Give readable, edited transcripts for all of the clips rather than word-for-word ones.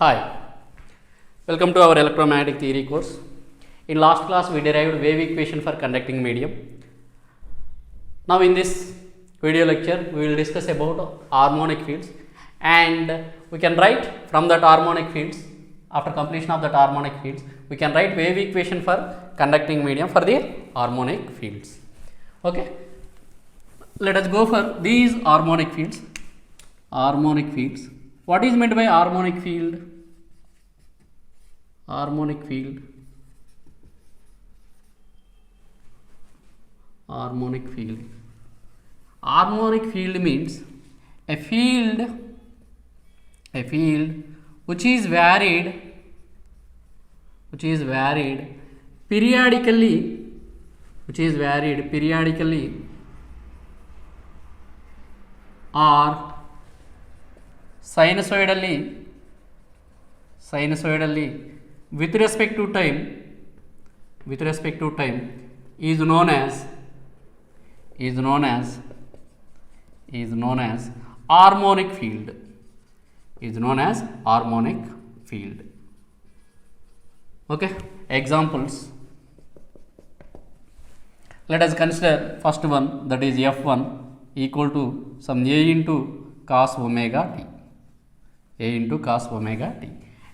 Hi, welcome to our electromagnetic theory course. In last class we derived wave equation for conducting medium. Now in this video lecture we will discuss about harmonic fields, and we can write from that harmonic fields. After completion of that harmonic fields we can write wave equation for conducting medium for the harmonic fields. Okay, let us go for these harmonic fields. Harmonic fields. What is meant by harmonic field? Harmonic field. Harmonic field. Harmonic field means a field which is varied periodically, or sinusoidally with respect to time is known as harmonic field. Okay, examples. Let us consider first one, that is F1 equal to some A into cos omega t.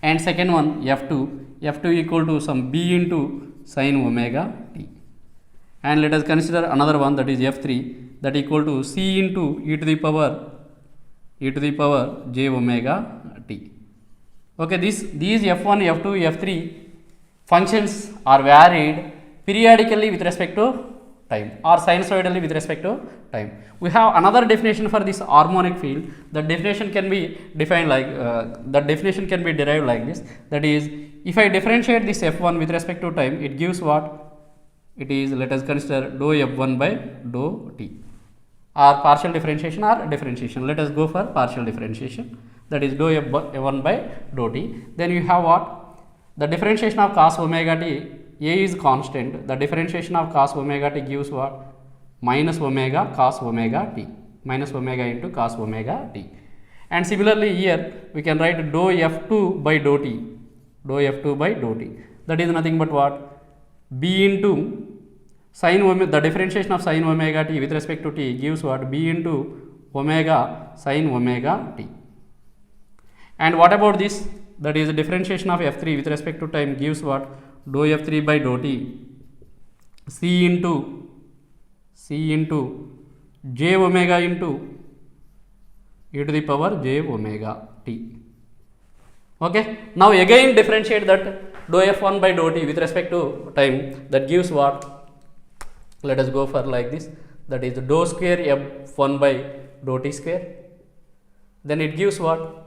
And second one F2 equal to some B into sin omega t. And let us consider another one, that is F3, that equal to C into e to the power j omega t. Okay, these F1, F2, F3 functions are varied periodically with respect to time or sinusoidally with respect to time. We have another definition for this harmonic field. The definition can be defined like derived like this. That is, if I differentiate this F1 with respect to time, it gives what? It is, let us consider dou F1 by dou t, or partial differentiation or differentiation. Let us go for partial differentiation, that is dou F1 by dou t. Then you have what? The differentiation of cos omega t, A is constant. The differentiation of cos omega t gives what? Minus omega cos omega t, minus omega into cos omega t. And similarly here we can write dou F2 by dou t, that is nothing but what? B into sin omega, the differentiation of sin omega t with respect to t gives what? B into omega sin omega t. And what about this? That is the differentiation of F3 with respect to time gives what? Dou F3 by dou t, C into j omega into e to the power j omega t. Okay, now again differentiate that dou F1 by dou t with respect to time, that gives what? Let us go for like this, that is dou square F1 by dou t square. Then it gives what?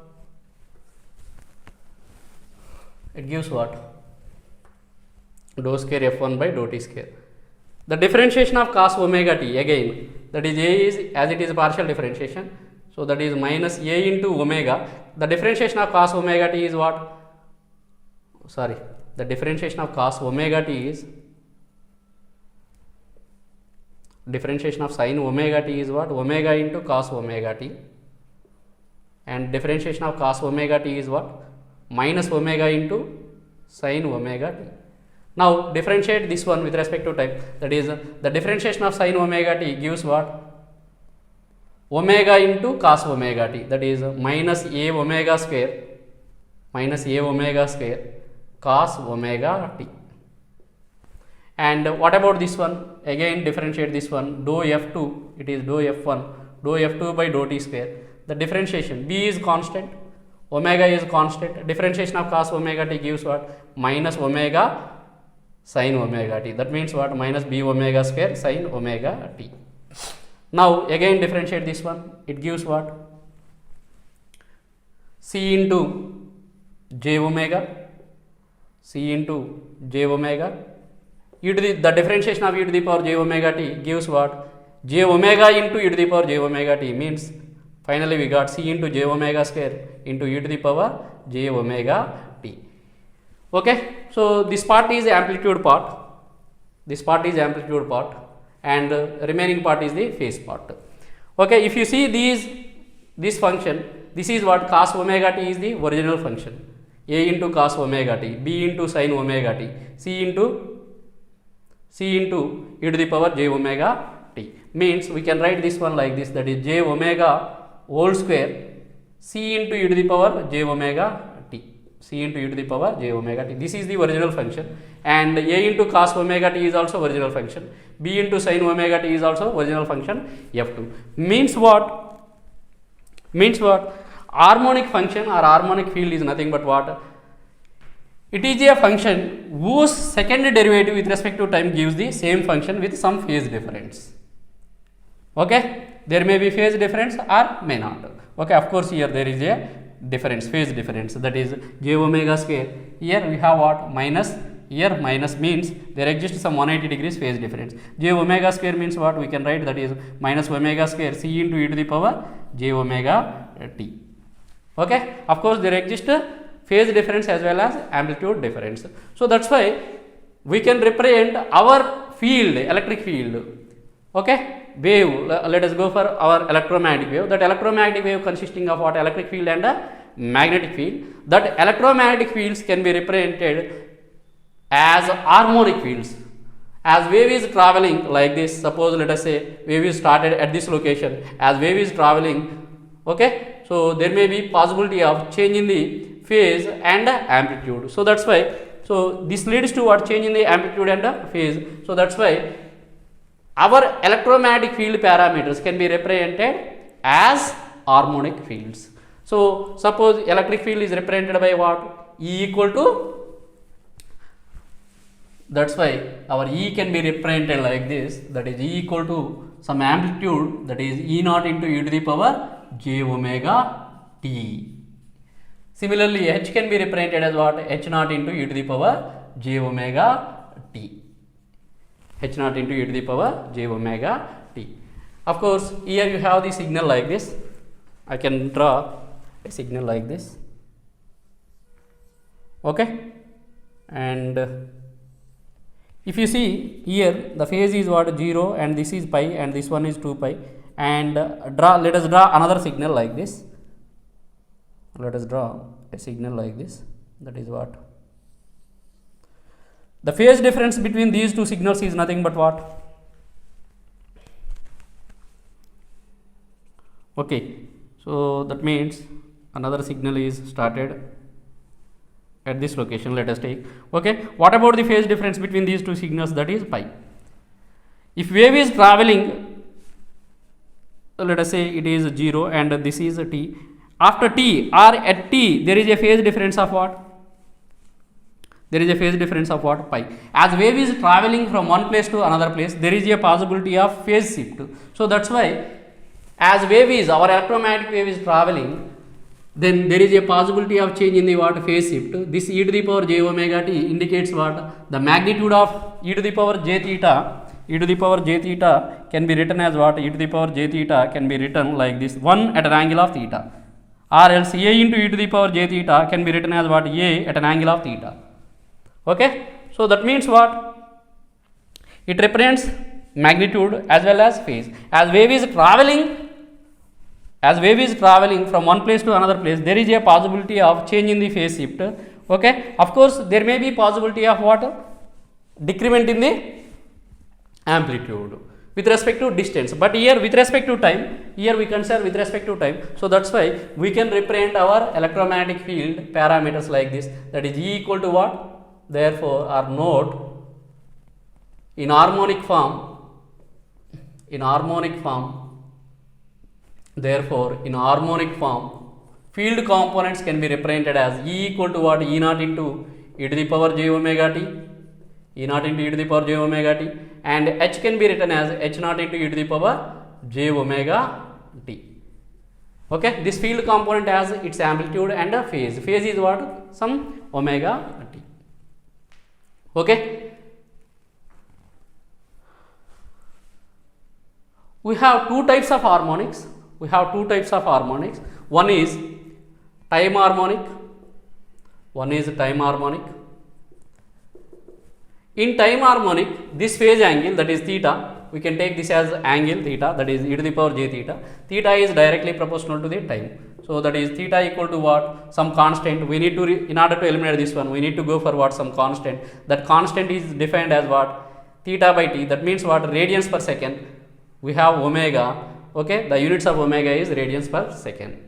Dou square F1 by dou t square. The differentiation of cos omega t again, that is A is, as it is a partial differentiation, so that is minus A into omega. The differentiation of cos omega t is what? The differentiation of cos omega t is, differentiation of sin omega t is what? Omega into cos omega t. And differentiation of cos omega t is what? Minus omega into sin omega t. Now differentiate this one with respect to time, that is the differentiation of sin omega t gives what? Omega into cos omega t, that is minus a omega square cos omega t. And what about this one? Again differentiate this one, dou F2, it is dou F2 by dou t square. The differentiation, B is constant, omega is constant, differentiation of cos omega t gives what? Minus omega sin omega t, that means what? Minus b omega square sin omega t. Now again differentiate this one, it gives what? C into j omega, e to the differentiation of e to the power j omega t gives what? J omega into e to the power j omega t, means finally we got C into j omega square into e to the power j omega t. Okay, so this part is amplitude part, and remaining part is the phase part. Okay, if you see this function, this is what cos omega t is the original function. A into cos omega t, B into sin omega t, C into e to the power j omega t. Means we can write this one like this, that is j omega whole square C into e to the power j omega t. C into e to the power j omega t. This is the original function, and A into cos omega t is also original function. B into sin omega t is also original function f2. Means what? Harmonic function or harmonic field is nothing but what? It is a function whose second derivative with respect to time gives the same function with some phase difference. Okay, there may be phase difference or may not. Okay, of course here there is a difference, phase difference, that is j omega square. Here we have what? Minus. Here minus means there exists some 180 degrees phase difference. J omega square means what? We can write that is minus omega square C into e to the power j omega t. Okay, of course there exists phase difference as well as amplitude difference. So that's why we can represent our field, electric field. Okay, wave, let us go for our electromagnetic wave. That electromagnetic wave consisting of what? Electric field and a magnetic field. That electromagnetic fields can be represented as harmonic fields. As wave is traveling like this, suppose let us say wave is started at this location, as wave is traveling, okay, so there may be possibility of change in the phase and amplitude. So that's why, so this leads to what? Change in the amplitude and phase. So that's why our electromagnetic field parameters can be represented as harmonic fields. So suppose electric field is represented by what? E equal to, that's why our E can be represented like this, that is E equal to some amplitude, that is E naught into e to the power j omega t. Similarly, H can be represented as what? H naught into e to the power j omega t. H naught into e to the power j omega t. Of course, here you have the signal like this. I can draw a signal like this. Okay, and if you see here, the phase is what? 0, and this is pi, and this one is 2 pi, and let us draw another signal like this. Let us draw a signal like this, that is what? The phase difference between these two signals is nothing but what? Okay, so that means another signal is started at this location, let us take. Okay, what about the phase difference between these two signals? That is pi. If wave is traveling, let us say it is 0 and this is a t. After t or at t, there is a phase difference of what? There is a phase difference of what? Pi. As wave is traveling from one place to another place, there is a possibility of phase shift. So that's why, as wave is, our electromagnetic wave is traveling, then there is a possibility of change in the what? Phase shift. This e to the power j omega t indicates what? The magnitude of e to the power j theta. E to the power j theta can be written as what? E to the power j theta can be written like this, 1 at an angle of theta, or else a into e to the power j theta can be written as what? A at an angle of theta. Okay, so that means what? It represents magnitude as well as phase. As wave is traveling from one place to another place, there is a possibility of change in the phase shift. Okay, of course there may be possibility of what? Decrement in the amplitude with respect to distance, but here with respect to time, here we consider with respect to time. So that's why we can represent our electromagnetic field parameters like this, that is E equal to what? Therefore, or note, in harmonic form, therefore in harmonic form, field components can be represented as E equal to what? E naught into e to the power j omega t, E naught into e to the power j omega t, and H can be written as H naught into e to the power j omega t. Okay, this field component has its amplitude and a phase. Phase is what? Some omega t. Okay, we have two types of harmonics. One is time harmonic, In time harmonic, this phase angle, that is theta, we can take this as angle theta, that is e to the power j theta. Theta is directly proportional to the time. So that is theta equal to what? Some constant. We need to, in order to eliminate this one, we need to go for what? Some constant. That constant is defined as what? Theta by t. That means what? Radians per second. We have omega. Okay, the units of omega is radians per second.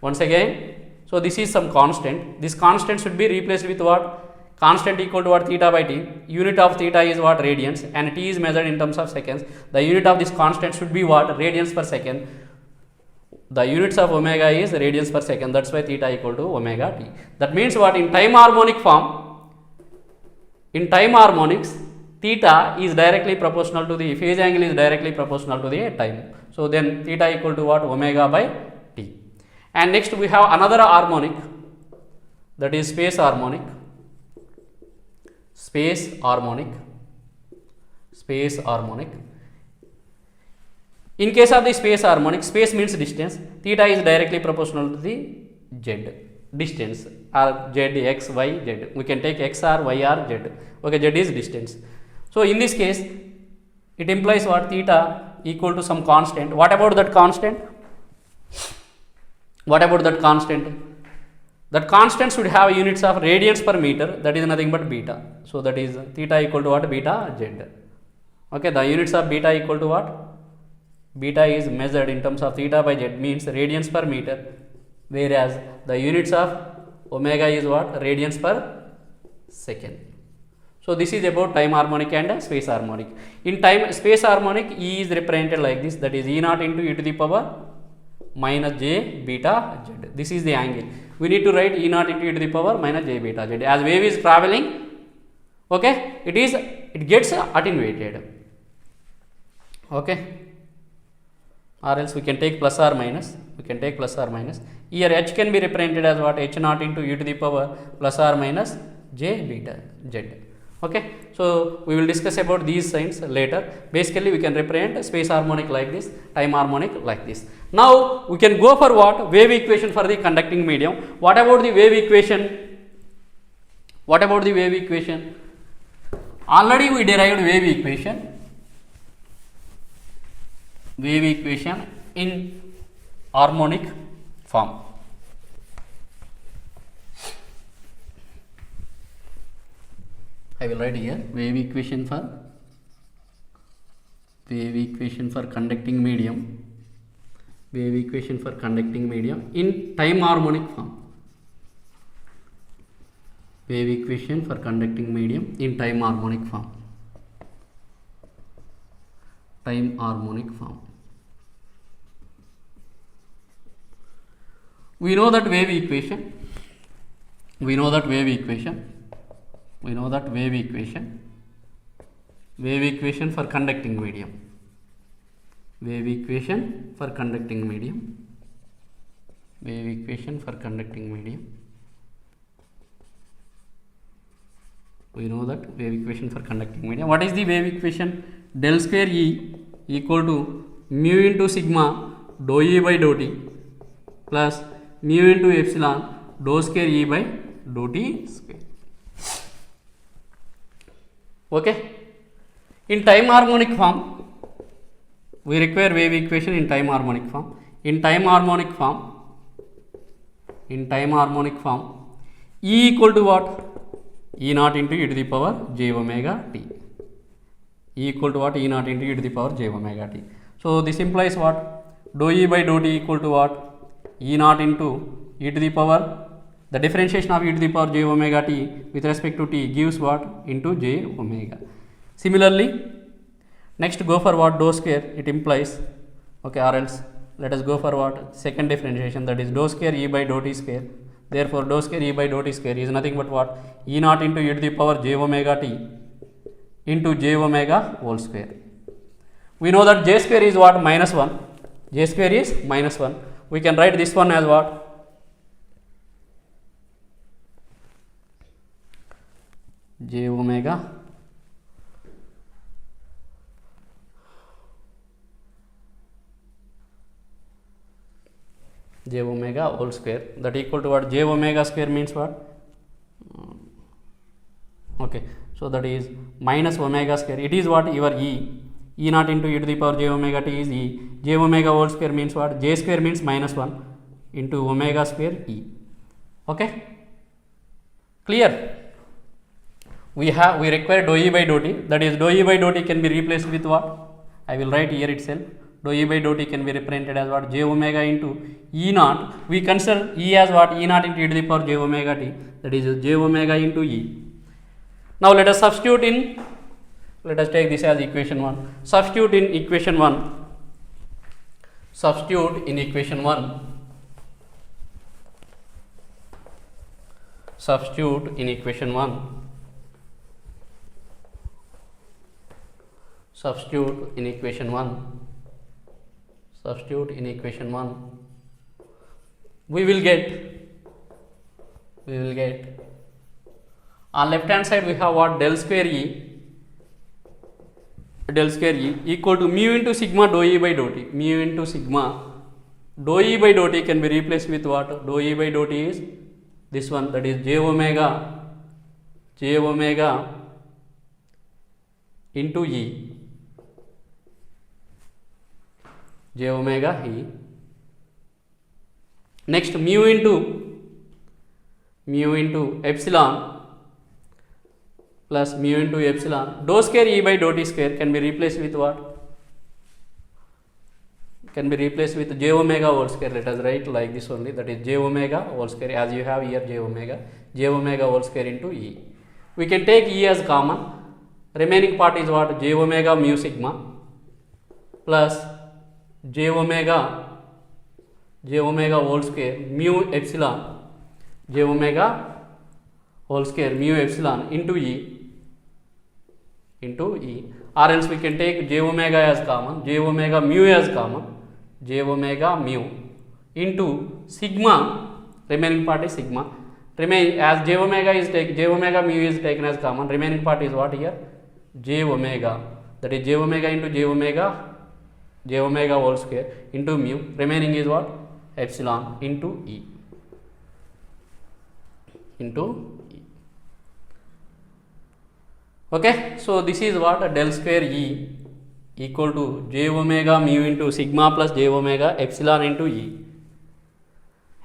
Once again, so this is some constant. This constant should be replaced with what? Constant equal to what? Theta by t. Unit of theta is what? Radians, and t is measured in terms of seconds. The unit of this constant should be what? Radians per second. The units of omega is radians per second. That's why theta equal to omega t. That means what? In time harmonic form, in time harmonics, theta is directly proportional to the phase angle is directly proportional to the time. So then theta equal to what? Omega by t. And next we have another harmonic, that is space harmonic. Space harmonic. Space harmonic. In case of the space harmonic, space means distance. Theta is directly proportional to the z distance, or z, x, y, z. We can take x or y or z. Okay, z is distance. So in this case, it implies what? Theta equal to some constant. What about that constant? What about that constant? That constant should have units of radians per meter. That is nothing but beta. So that is theta equal to what? Beta z. Okay, the units of beta equal to what? Beta is measured in terms of theta by z, means radians per meter, whereas the units of omega is what? Radians per second. So this is about time harmonic and space harmonic. In time space harmonic, E is represented like this, that is E naught into e to the power minus j beta z. This is the angle. We need to write E naught into e to the power minus j beta z. As wave is traveling, okay, it gets attenuated. Okay, or else we can take plus or minus. We can take plus or minus. Here h can be represented as what? H naught into e to the power plus or minus j beta z. Okay, so we will discuss about these signs later. Basically, we can represent space harmonic like this, time harmonic like this. Now we can go for what? Wave equation for the conducting medium. What about the wave equation? What about the wave equation? Already we derived wave equation. Wave equation in harmonic form. I will write here wave equation for conducting medium. Wave equation for conducting medium in time harmonic form. Wave equation for conducting medium in time harmonic form. Time harmonic form. We know that wave equation. We know that wave equation. We know that wave equation. Wave equation for conducting medium. Wave equation for conducting medium. Wave equation for conducting medium. We know that wave equation for conducting medium. What is the wave equation? Del square E equal to mu into sigma dou E by dou t plus mu into epsilon dou square E by dou t square. Okay. In time harmonic form, we require wave equation in time harmonic form. In time harmonic form, E equal to what? E naught into e to the power j omega t. E equal to what? E naught into e to the power j omega t. So this implies what? Dou E by dou t equal to what? E naught into e to the power, the differentiation of e to the power j omega t with respect to t gives what? Into j omega. Similarly, next go for what? Dou square, it implies, okay, or else let us go for what? Second differentiation, that is dou square E by dou t square. Therefore, dou square E by dou t square is nothing but what? E naught into e to the power j omega t into j omega whole square. We know that j square is what? Minus 1. J square is minus 1. We can write this one as what? J omega whole square, that equal to what? J omega square means what? Okay, so that is minus omega square. It is what? Your E naught into e to the power j omega t is E. J omega whole square means what? J square means minus 1. into omega square E. Okay, clear? We require dou E by dou T, that is dou E by dou T can be replaced with what? I will write here itself. Dou E by dou T can be represented as what? J omega into E naught. We consider E as what? E naught into e to the power j omega t, that is j omega into E. Now let us substitute in, let us take this as equation 1. Substitute in equation 1. Substitute in equation 1. Substitute in equation 1. Substitute in equation 1. Substitute in equation 1. We will get on left hand side we have what? Del square E equal to mu into sigma dou E by dou T. Mu into sigma dou E by dou T can be replaced with what? Dou E by dou T is this one, that is j omega into E, j omega E. Next mu into epsilon plus mu into epsilon dou square E by dou T square can be replaced with what? Can be replaced with j omega whole square. Let us write like this only, that is j omega whole square, as you have here j omega whole square into E. We can take E as common. Remaining part is what? J omega mu sigma plus j omega whole square mu epsilon, j omega whole square mu epsilon into E, or else we can take j omega as common, j omega mu as common, j omega mu into sigma. Remaining part is sigma. Remain as j omega mu is taken as common. Remaining part is what here? J omega, that is j omega into j omega whole square into mu. Remaining is what? Epsilon into E. Okay, so this is what? Del square E equal to j omega mu into sigma plus j omega epsilon into E.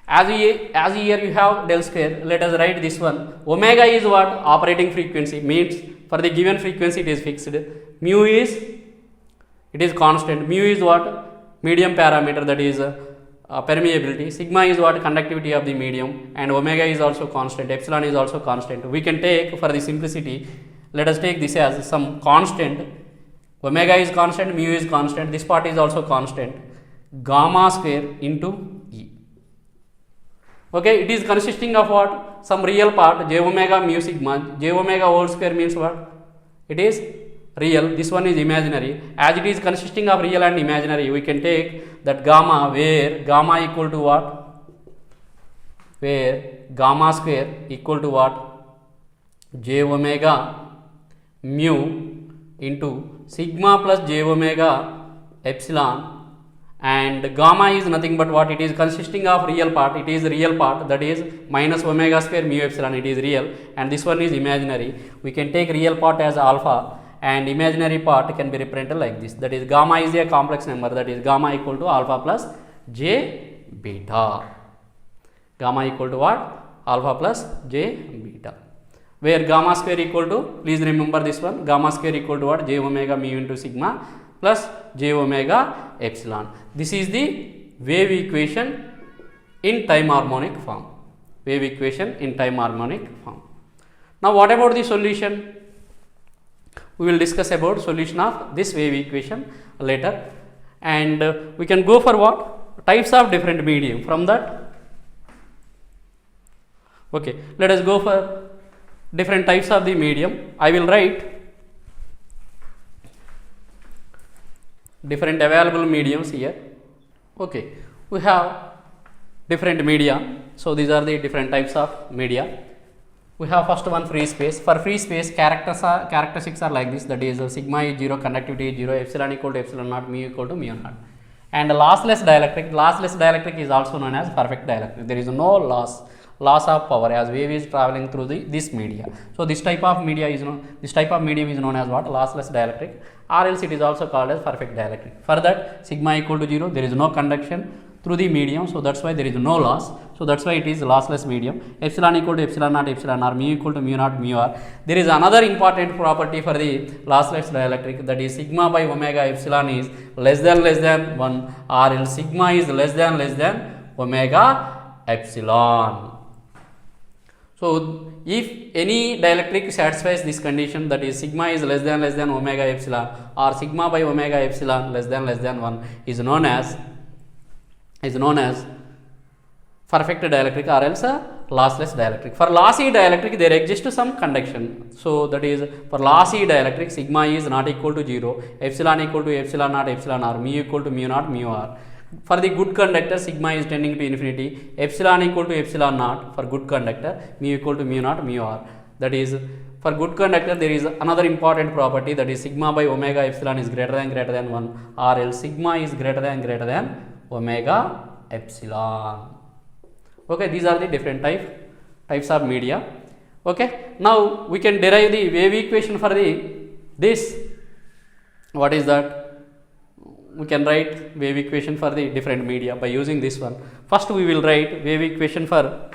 As here you have del square, let us write this one. Omega is what? Operating frequency, means for the given frequency it is fixed. Mu is constant. Mu is what? Medium parameter, that is permeability. Sigma is what? Conductivity of the medium, and omega is also constant. Epsilon is also constant. We can take, for the simplicity, let us take this as some constant. Omega is constant, mu is constant, this part is also constant. Gamma square into E. Okay, it is consisting of what? Some real part, j omega mu sigma. J omega whole square means what? It is real, this one is imaginary. As it is consisting of real and imaginary, we can take that gamma, where gamma equal to what? Where gamma square equal to what? J omega mu into sigma plus j omega epsilon, and gamma is nothing but what? It is consisting of real part. It is real part, that is minus omega square mu epsilon. It is real, and this one is imaginary. We can take real part as alpha and imaginary part can be represented like this, that is gamma is a complex number, that is gamma equal to alpha plus j beta. Gamma equal to what? Alpha plus j beta, where gamma square equal to, please remember this one, gamma square equal to what? J omega mu into sigma plus j omega epsilon. This is the wave equation in time harmonic form. Wave equation in time harmonic form. Now what about the solution? We will discuss about solution of this wave equation later, and we can go for what? Types of different medium. From that, okay, let us go for different types of the medium. I will write different available mediums here. Okay, we have different media, so these are the different types of media. We have first one, free space. For free space, characteristics are like this, that is sigma is 0, conductivity is 0, epsilon equal to epsilon naught, mu equal to mu naught. And lossless dielectric is also known as perfect dielectric. There is no loss of power as wave is traveling through this media. So this type of medium is known as what? Lossless dielectric, or else it is also called as perfect dielectric. For that, sigma equal to 0, there is no conduction through the medium, so that's why there is no loss, so that's why it is lossless medium. Epsilon equal to epsilon naught epsilon r, mu equal to mu naught mu r. There is another important property for the lossless dielectric, that is sigma by omega epsilon is less than 1, or else sigma is less than omega epsilon. So if any dielectric satisfies this condition, that is sigma is less than omega epsilon, or sigma by omega epsilon less than 1, is known as perfect dielectric, or else a lossless dielectric. For lossy dielectric there exists some conduction, so that is for lossy dielectric sigma is not equal to 0, epsilon equal to epsilon naught epsilon r, mu equal to mu naught mu r. For the good conductor sigma is tending to infinity, epsilon equal to epsilon naught for good conductor, mu equal to mu naught mu r. That is, for good conductor there is another important property, that is sigma by omega epsilon is greater than 1, or else sigma is greater than omega epsilon. Okay, these are the different types of media. Okay, now we can derive the wave equation for this. What is that? We can write wave equation for the different media by using this one. First we will write wave equation for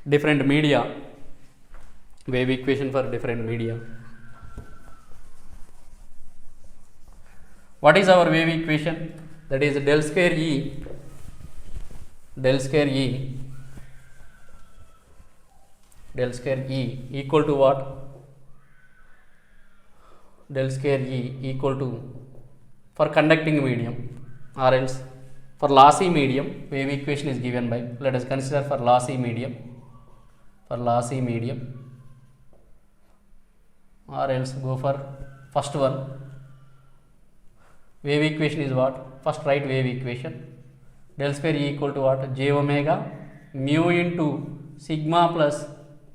different media. Wave equation for different media. What is our wave equation? That is del square E equal to what? Del square E equal to, for conducting medium, or else for lossy medium wave equation is given by, let us consider for lossy medium, or else go for first one. Wave equation is what? First write wave equation. Del square E equal to what? J omega mu into sigma plus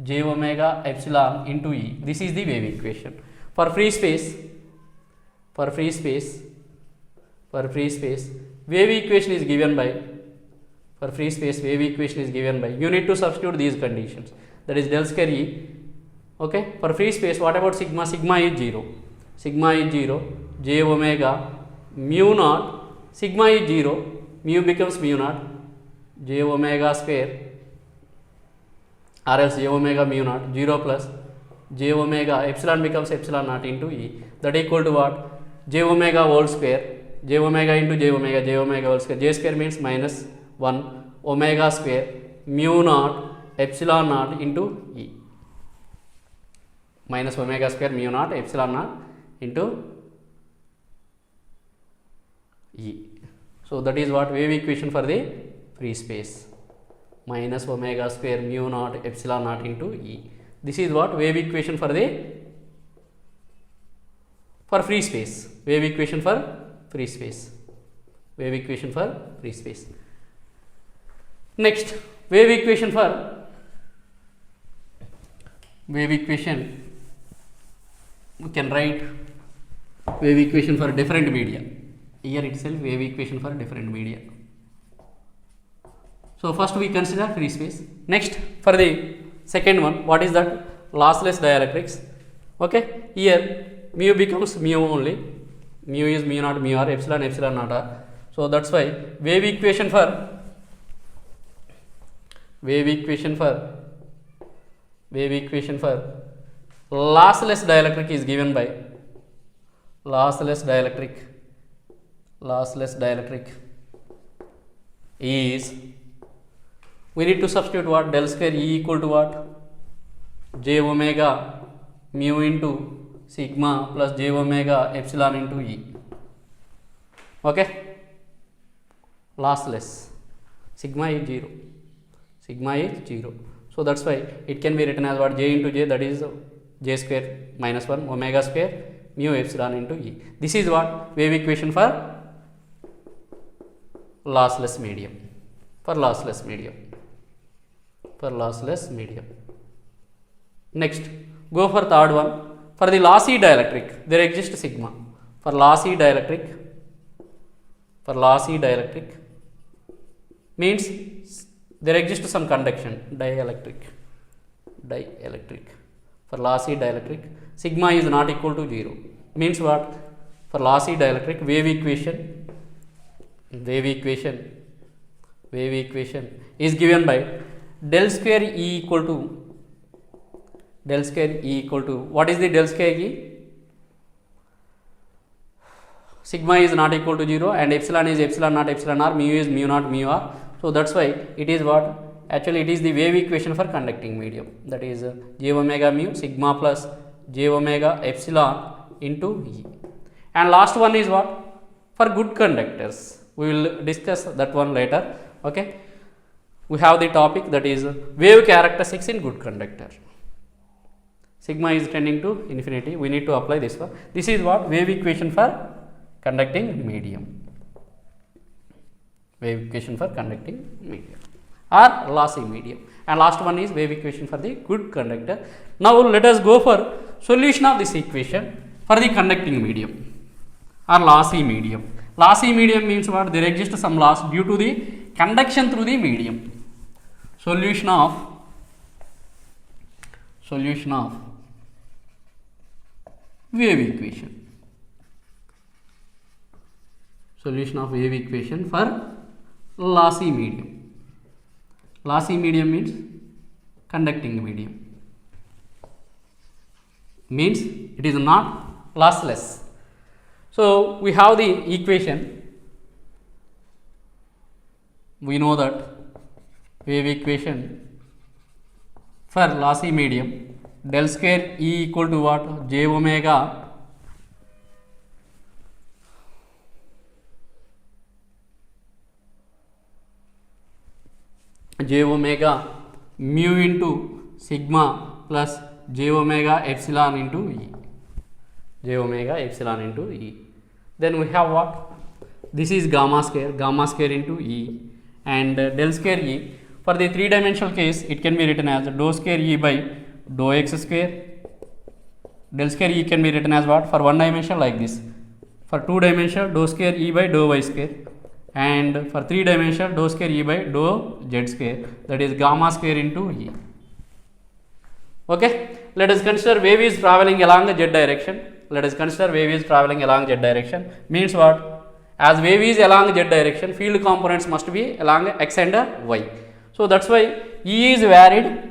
j omega epsilon into E. This is the wave equation. For free space wave equation is given by, you need to substitute these conditions, that is del square E. Okay, for free space what about sigma? Sigma is 0, j omega mu naught, sigma is 0, mu becomes mu naught, j omega square, or else j omega mu naught, 0 plus j omega epsilon becomes epsilon naught into E, that equal to what? J omega whole square, j omega into j omega whole square, j square means minus 1 omega square mu naught epsilon naught into E, minus omega square mu naught epsilon naught into E. So that is what wave equation for the free space, minus omega square mu naught epsilon naught into E. This is what wave equation for free space, wave equation for free space. Next, wave equation we can write wave equation for different media. Here itself wave equation for different media. So first we consider free space. Next, for the second one, what is that? Lossless dielectrics. Okay, here mu becomes mu only, mu is mu naught mu r, epsilon naught r. So that's why wave equation for lossless dielectric is given by lossless dielectric is, we need to substitute what? Del square E equal to what? J omega mu into sigma plus j omega epsilon into E. Okay, lossless, sigma is 0, so that's why it can be written as what? J into j, that is j square minus 1 omega square mu epsilon into E. This is what? Wave equation for lossless medium. Next, go for third one. For the lossy dielectric there exists sigma. For lossy dielectric means there exists some conduction, dielectric. For lossy dielectric sigma is not equal to 0, means what? For lossy dielectric wave equation wave equation is given by del square E equal to what is the del square E? Sigma is not equal to 0 and epsilon is epsilon not epsilon r, mu is mu not mu r. So that's why it is what? Actually it is the wave equation for conducting medium, that is j omega mu sigma plus j omega epsilon into E. And last one is what? For good conductors. We will discuss that one later. Okay. We have the topic, that is wave characteristics in good conductor. Sigma is tending to infinity. We need to apply this one. This is what? Wave equation for conducting medium. Wave equation for conducting medium or lossy medium. And last one is wave equation for the good conductor. Now let us go for solution of this equation for the conducting medium or lossy medium. Lossy medium means what? There exists some loss due to the conduction through the medium. Solution of wave equation. Solution of wave equation for lossy medium. Lossy medium means conducting medium. Means it is not lossless. So we have the equation. We know that wave equation for lossy medium, del square E equal to what? J omega mu into sigma plus j omega epsilon into E. J omega epsilon into E. Then we have what? This is gamma square into E, and del square E. For the 3-dimensional case, it can be written as dou square E by dou x square. Del square E can be written as what? For 1 dimension like this. For 2 dimensional, dou square E by dou y square. And for 3 dimensional, dou square E by dou z square. That is gamma square into E. Okay. Let us consider wave is traveling along the z direction. Means what? As wave is along z direction, field components must be along x and y. So that's why E is varied,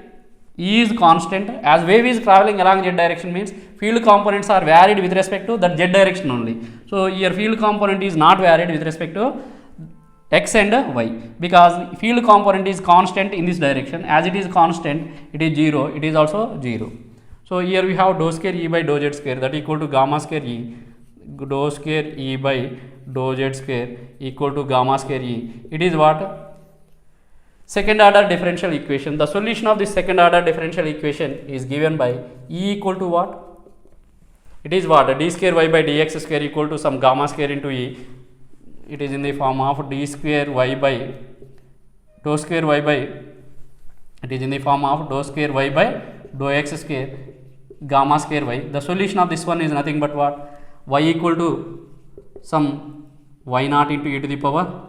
E is constant. As wave is traveling along z direction means field components are varied with respect to that z direction only. So here field component is not varied with respect to x and y, because field component is constant in this direction. As it is constant, it is 0, it is also 0. So here we have dou square E by dou z square, that equal to gamma square E. Dou square E by dou z square equal to gamma square E. It is what? Second order differential equation. The solution of this second order differential equation is given by E equal to what? It is what? D square y by dx square equal to some gamma square into E. It is in the form of d square y by dou square y by, it is in the form of dou square y by dou x square gamma square y. The solution of this one is nothing but what? Y equal to some y naught into e to the power,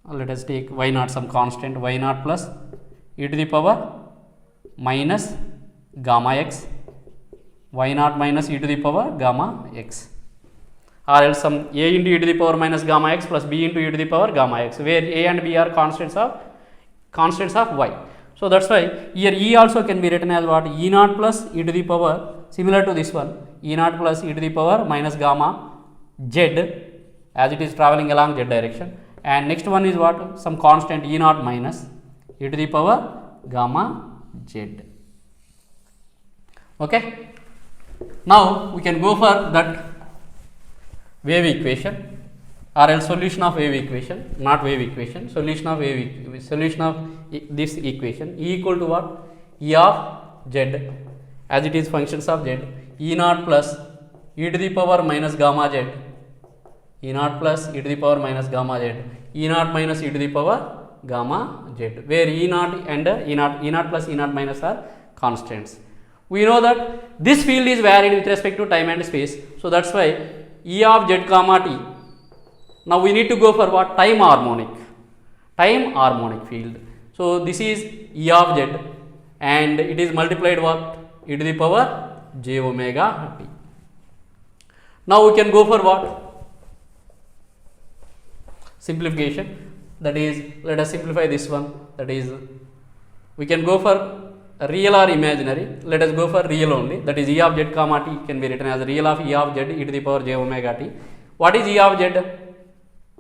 let us take y naught some constant, y naught plus e to the power minus gamma x, y naught minus e to the power gamma x, or else some a into e to the power minus gamma x plus b into e to the power gamma x, where a and b are constants of y. So that's why here E also can be written as what? E naught plus e to the power, similar to this one, E naught plus e to the power minus gamma z, as it is traveling along z direction. And next one is what? Some constant E naught minus e to the power gamma z. Okay. Now we can go for that wave equation, or else solution of wave equation, not wave equation, solution of this equation. E equal to what? E of z, as it is functions of z, E naught plus e to the power minus gamma z, E naught plus e to the power minus gamma z, E naught minus e to the power gamma z, where E naught and E naught plus E naught minus are constants. We know that this field is varied with respect to time and space, so that's why E of z comma t. Now we need to go for what? Time harmonic field. So this is E of z, and it is multiplied what? E to the power j omega t. Now we can go for what? Simplification. that is, let us simplify this one, that is, we can go for real or imaginary. Let us go for real only, that is e of z comma t can be written as real of e of z e to the power j omega t. What is e of z?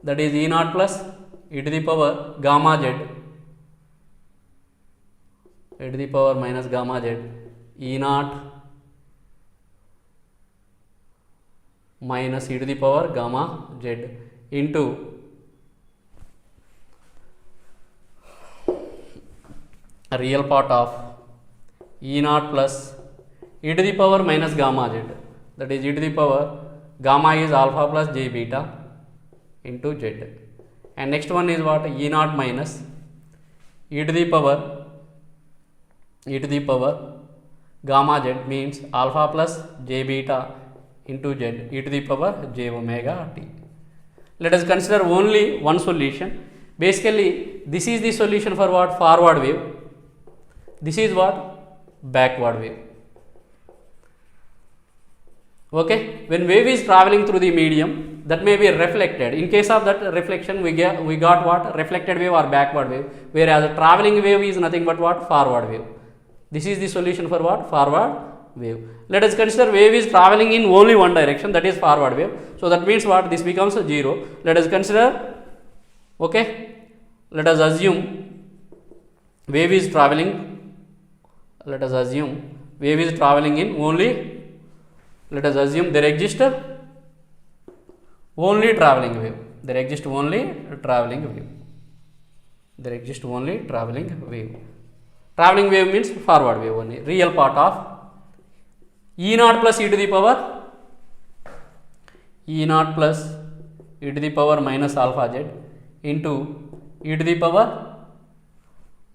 That is e naught plus e to the power gamma z, e to the power minus gamma z, e naught minus e to the power gamma z into a real part of e naught plus e to the power minus gamma z, that is e to the power gamma is alpha plus j beta into z, and next one is what, e naught minus e to the power gamma z means alpha plus j beta into z e to the power j omega t. Let us consider only one solution. Basically this is the solution for what, forward wave, this is what, backward wave. Okay, when wave is traveling through the medium, that may be reflected. In case of that reflection, we got what, reflected wave or backward wave, whereas a traveling wave is nothing but what, forward wave. This is the solution for what, forward wave. Let us consider wave is traveling in only one direction, that is forward wave. So that means what, this becomes 0. Let us consider, okay, let us assume wave is traveling, let us assume wave is traveling in only, let us assume there exists only traveling wave, there exists only traveling wave, there exists only traveling wave. Traveling wave means forward wave only. Real part of e naught plus e to the power minus alpha z into e to the power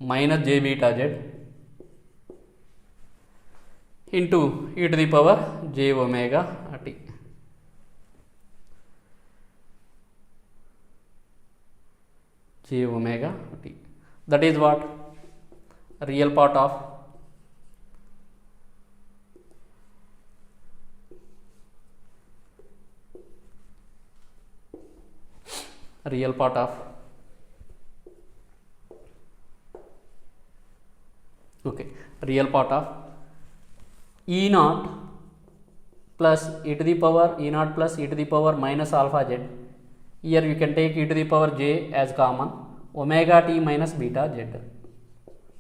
minus j beta z into e to the power j omega t. J omega t. That is what, real part of okay, real part of e naught plus e to the power minus alpha z. Here you can take e to the power j as common, omega t minus beta z.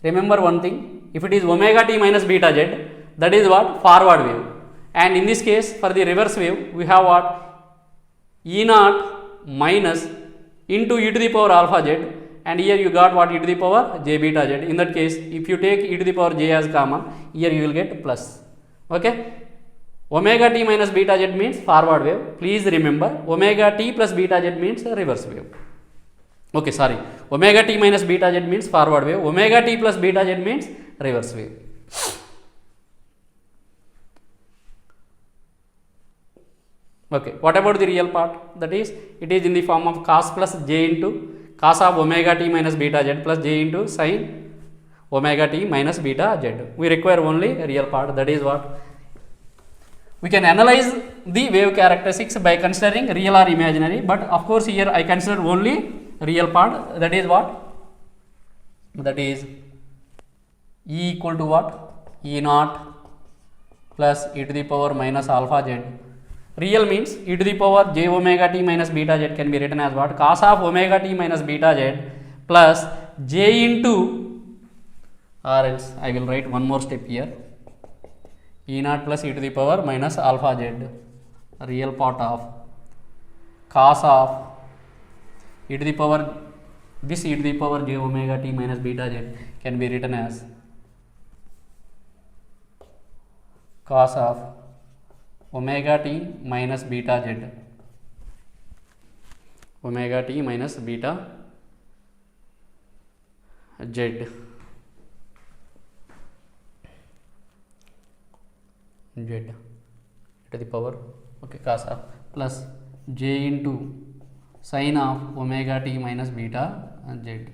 Remember one thing, if it is omega t minus beta z, that is what, forward wave, and in this case for the reverse wave we have what, e naught minus into e to the power alpha z, and here you got what, e to the power j beta z. In that case, if you take e to the power j as common, here you will get plus. Okay, omega t minus beta z means forward wave. Please remember, omega t plus beta z means reverse wave. Okay, sorry, omega t minus beta z means forward wave, omega t plus beta z means reverse wave. Okay, what about the real part? That is, it is in the form of cos plus j into cos of omega t minus beta z plus j into sin omega t minus beta z. We require only real part, that is what, we can analyze the wave characteristics by considering real or imaginary, but of course here I consider only real part, that is what, that is E equal to what, E naught plus e to the power minus alpha z. Real means e to the power j omega t minus beta z can be written as what, cos of omega t minus beta z plus j into, or else I will write one more step here, E naught plus e to the power minus alpha z, real part of cos of e to the power, this e to the power j omega t minus beta z can be written as cos of omega t minus beta z, omega t minus beta z, z to the power, okay, cos of plus j into sin of omega t minus beta z.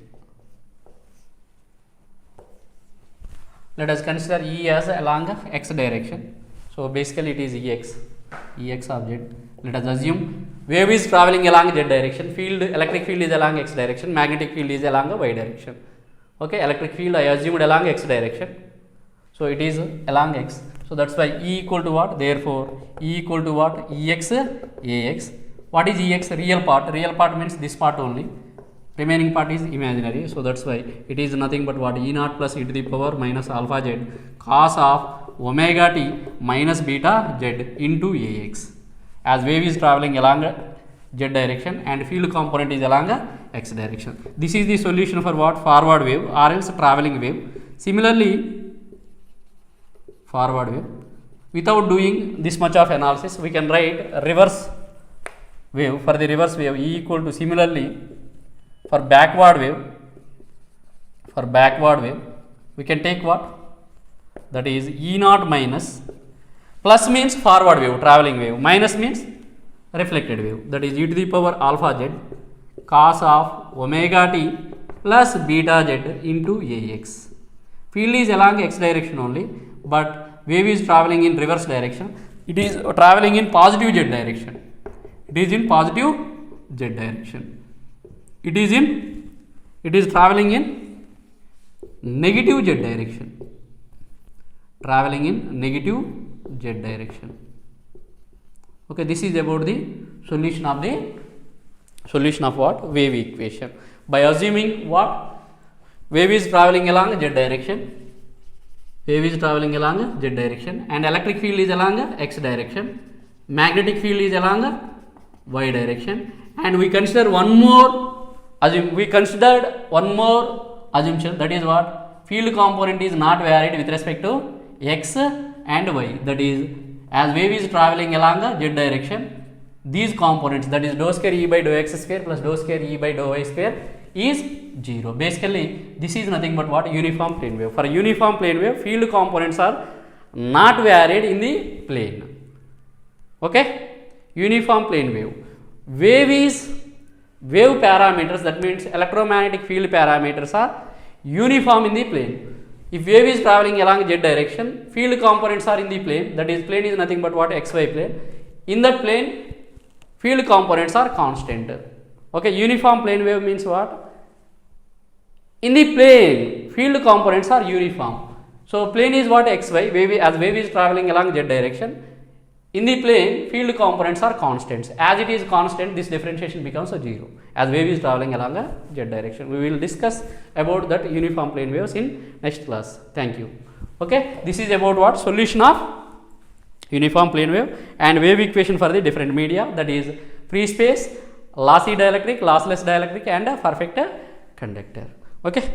Let us consider E as along x direction. So basically it is Ex. Ex of z. Let us assume wave is traveling along z direction, field, electric field is along x direction, magnetic field is along y direction. Okay, electric field I assumed along x direction, so it is along x. So that's why E equal to what? Therefore E equal to what? Ex Ax. What is Ex? Real part. Real part means this part only. Remaining part is imaginary. So that's why it is nothing but what? E naught plus e to the power minus alpha z cos of omega t minus beta z into Ax. As wave is traveling along z direction and field component is along x direction. This is the solution for what? Forward wave or else traveling wave. Similarly, forward wave, without doing this much of analysis, we can write reverse wave. For the reverse wave, E equal to, similarly for backward wave, we can take what? That is E naught minus, plus means forward wave, traveling wave, minus means reflected wave, that is e to the power alpha z cos of omega t plus beta z into Ax. Field is along x direction only, but wave is traveling in reverse direction. It is traveling in positive z direction. It is in positive z direction. It is traveling in negative z direction. Traveling in negative z direction. Okay, this is about the solution of what? Wave equation. By assuming what? Wave is traveling along z direction. Wave is traveling along z direction and electric field is along x direction. Magnetic field is along y direction, and we considered one more assumption, that is what? Field component is not varied with respect to x and y, that is as wave is traveling along z direction, these components, that is dou square E by dou x square plus dou square E by dou y square is 0. Basically this is nothing but what? Uniform plane wave. For uniform plane wave, field components are not varied in the plane. Okay, uniform plane wave. Wave parameters, that means electromagnetic field parameters, are uniform in the plane. If wave is traveling along z direction, field components are in the plane, that is plane is nothing but what? Xy plane. In that plane, field components are constant. Okay, uniform plane wave means what? In the plane, field components are uniform. So plane is what? Xy. As wave is traveling along z direction, in the plane, field components are constants. As it is constant, this differentiation becomes a 0. As wave is traveling along a z direction. We will discuss about that uniform plane waves in next class. Thank you. Okay, this is about what? Solution of uniform plane wave and wave equation for the different media, that is free space, lossy dielectric, lossless dielectric, and a perfect conductor. Okay.